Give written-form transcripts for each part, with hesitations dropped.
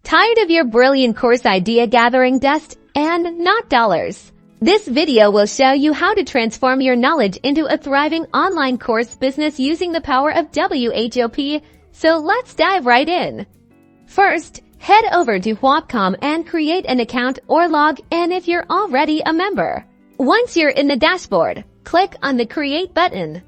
Tired of your brilliant course idea gathering dust and not dollars? This video will show you how to transform your knowledge into a thriving online course business using the power of WHOP. So let's dive right in. First, head over to WHOP.com and create an account or log in if you're already a member. Once you're in the dashboard, click on the Create button.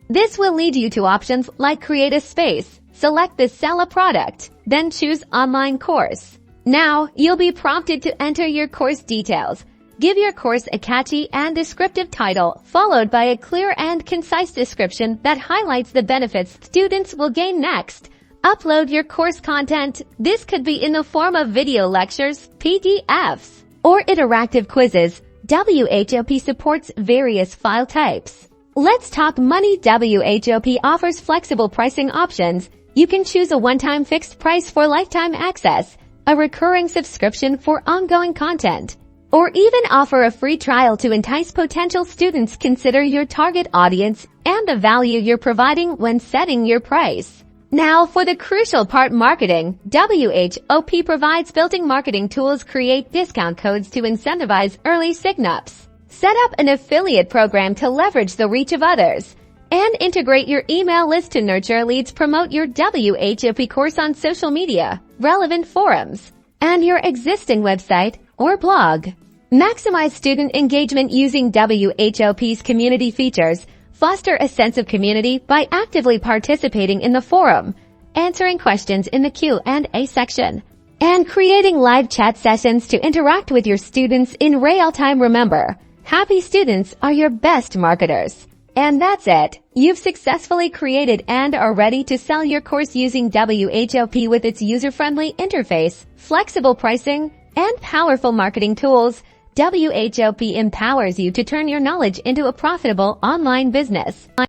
This will lead you to options like Create a Space, select the Sell a Product, then choose Online Course. Now, you'll be prompted to enter your course details. Give your course a catchy and descriptive title, followed by a clear and concise description that highlights the benefits students will gain next. Upload your course content. This could be in the form of video lectures, PDFs, or interactive quizzes. WHOP supports various file types. Let's talk money. WHOP offers flexible pricing options. You can choose a one-time fixed price for lifetime access, a recurring subscription for ongoing content, or even offer a free trial to entice potential students. Consider your target audience and the value you're providing when setting your price. Now for the crucial part, marketing. WHOP provides built-in marketing tools. Create discount codes to incentivize early sign-ups. Set up an affiliate program to leverage the reach of others. And integrate your email list to nurture leads. Promote your WHOP course on social media, relevant forums, and your existing website or blog. Maximize student engagement using WHOP's community features. Foster a sense of community by actively participating in the forum, answering questions in the Q&A section, and creating live chat sessions to interact with your students in real time. Remember, happy students are your best marketers. And that's it. You've successfully created and are ready to sell your course using WHOP. With its user-friendly interface, flexible pricing, and powerful marketing tools, WHOP empowers you to turn your knowledge into a profitable online business.